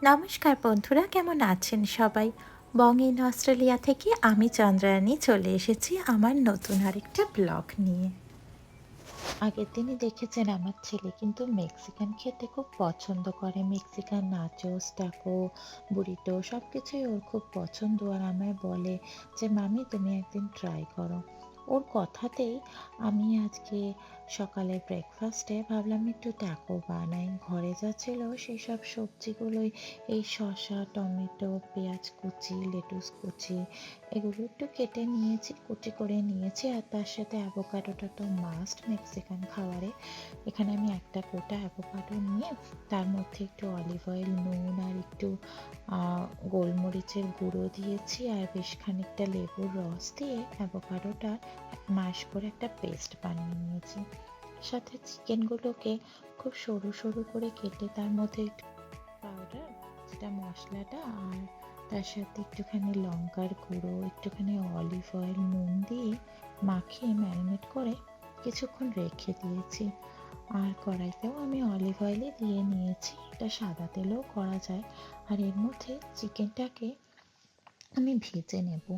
নমস্কার বন্ধুরা, কেমন আছেন সবাই? বং ইন অস্ট্রেলিয়া থেকে আমি চন্দ্রায়ণী চলে এসেছি আমার নতুন আরেকটা ব্লগ নিয়ে। আগের দিনই দেখেছেন আমার ছেলে কিন্তু মেক্সিকান খেতে খুব পছন্দ করে। মেক্সিকান নাচোস, ট্যাকো, বুরিটো সব কিছুই ওর খুব পছন্দ। আর আমায় বলে যে মামি তুমি একদিন ট্রাই করো। ওর কথাতেই আমি আজকে সকালে ব্রেকফাস্টে ভাবলাম একটু ট্যাকো বানাই। ঘরে যা ছিল সেই সব সবজিগুলোই, এই শসা, টমেটো, পেঁয়াজ কুচি, লেটুস কুচি এগুলো একটু কেটে নিয়েছি, কুচি করে নিয়েছি। আর তার সাথে অ্যাভোকাডোটা তো মাস্ট মেক্সিকান খাবারে। এখানে আমি একটা গোটা অ্যাভোকাডো নিয়ে তার মধ্যে একটু অলিভ অয়েল, নুন আর একটু গোলমরিচের গুঁড়ো দিয়েছি আর বেশ খানিকটা লেবুর রস দিয়ে অ্যাভোকাডোটা ম্যাশ করে একটা পেস্ট বানিয়ে নিয়েছি। সাথে চিকেনগুলোকে খুব সরু সরু করে কেটে তার মধ্যে একটু পাউডার, যেটা মশলাটা, আর তার সাথে একটুখানি লঙ্কার গুঁড়ো, একটুখানি অলিভ অয়েল, নুন দিয়ে মাখিয়ে ম্যারিনেট করে কিছুক্ষণ রেখে দিয়েছি। আর কড়াইতেও আমি অলিভ অয়েলই দিয়ে নিয়েছি, এটা সাদা তেলেও করা যায়। আর এর মধ্যে চিকেনটাকে আমি ভেজে নেব।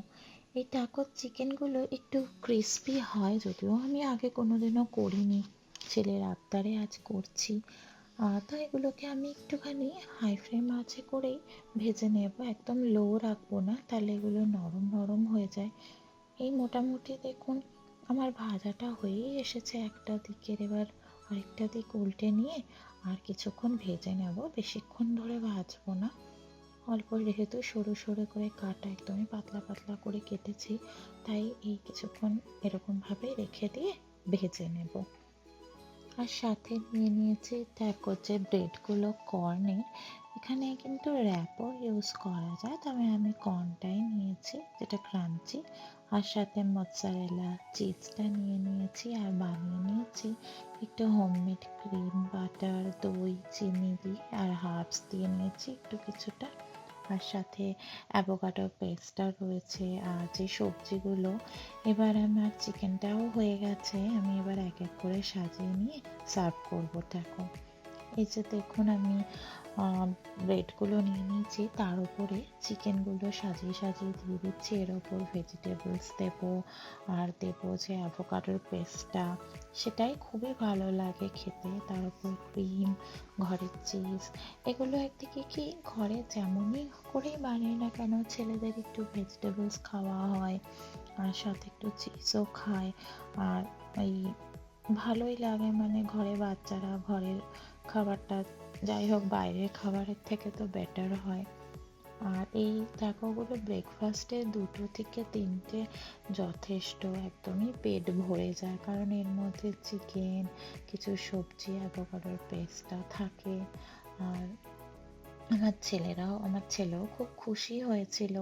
এই টাকো চিকেনগুলো একটু ক্রিস্পি হয়, যদিও আমি আগে কোনোদিনও করিনি, ছেলের আবদারে আজ করছি। তো এগুলোকে আমি একটুখানি হাই ফ্লেম আঁচে করেই ভেজে নেব, একদম লো রাখবো না, তাহলে এগুলো নরম নরম হয়ে যায়। এই মোটামুটি দেখুন আমার ভাজাটা হয়েই এসেছে একটা দিকের। এবার আরেকটা দিক উল্টে নিয়ে আর কিছুক্ষণ ভেজে নেব, বেশিক্ষণ ধরে ভাজবো না। অল্প, যেহেতু সরু সরু করে কাটা, একদমই পাতলা পাতলা করে কেটেছি, তাই এই কিছুক্ষণ এরকমভাবে রেখে দিয়ে ভেজে নেব। আর সাথে নিয়ে নিয়েছি ট্যাকোর যে ব্রেডগুলো কর্নের, এখানে কিন্তু র্যাপও ইউজ করা যায়, তবে আমি কর্নটাই নিয়েছি যেটা ক্রাঞ্চি। আর সাথে মৎজারেলা চিজটা নিয়ে নিয়েছি আর বানিয়ে নিয়েছি একটু হোমমেড ক্রিম, বাটার, দই, চিনি দিয়ে আর হার্বস দিয়ে নিয়েছি একটু কিছুটা। আর সাথে অ্যাভোকাডো পেস্টটা রয়েছে আর যে সবজিগুলো। এবার আমার চিকেনটাও হয়ে গেছে, আমি এবার এক এক করে সাজিয়ে নিয়ে সার্ভ করবো। দেখো, এই যে দেখুন আমি ব্রেডগুলো নিয়ে নিয়েছি, তার উপরে চিকেনগুলো সাজিয়ে সাজিয়ে দিয়ে দিচ্ছি, এর ওপর ভেজিটেবলস দেবো আর দেবো যে অ্যাভোকাডোর পেস্টটা, সেটাই খুবই ভালো লাগে খেতে। তার উপর ক্রিম, ঘরের চিজ, এগুলো একদিকে কি ঘরে যেমনই করেই বানিয়ে না কেন ছেলেদের একটু ভেজিটেবলস খাওয়া হয় আর সাথে একটু চিজও খায়। আর এই ভালোই লাগে, মানে ঘরে বাচ্চারা ঘরের খাবারটা যাই হোক বাইরের খাবারের থেকে তো বেটার হয়। আর এই ট্যাকোগুলো ব্রেকফাস্টে 2 থেকে 3টে যথেষ্ট, একদমই পেট ভরে যায়, কারণ এর মধ্যে চিকেন, কিছু সবজি, অ্যাভোকাডোর পেস্টটা থাকে। আর আমার ছেলেও খুব খুশি হয়েছিল।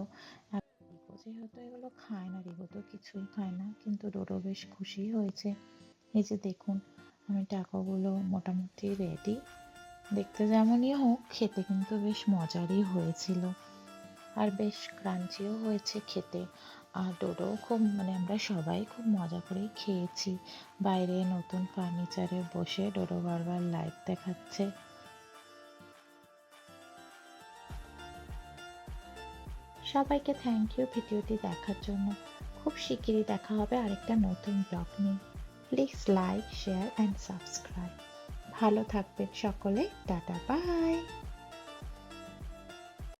আর রিকো যেহেতু এগুলো খায় না, রিকো তো কিছুই খায় না, কিন্তু ডোডো বেশ খুশি হয়েছে। এই যে দেখুন আমি টাকাগুলো মোটামুটি রেডি, দেখতে যেমনই হোক খেতে কিন্তু বেশ মজারই হয়েছিল আর বেশ ক্রাঞ্চিও হয়েছে খেতে। আর ডোডো খুব, মানে আমরা সবাই খুব মজা করেই খেয়েছি। বাইরে নতুন ফার্নিচারে বসে ডোডো বারবার লাইট দেখাচ্ছে। সবাইকে থ্যাংক ইউ ভিডিওটি দেখার জন্য। খুব শিগগিরই দেখা হবে আরেকটা নতুন ব্লগ নিয়ে। Please like, share and subscribe. ভালো থাকবেন সকলে, টাটা, বাই।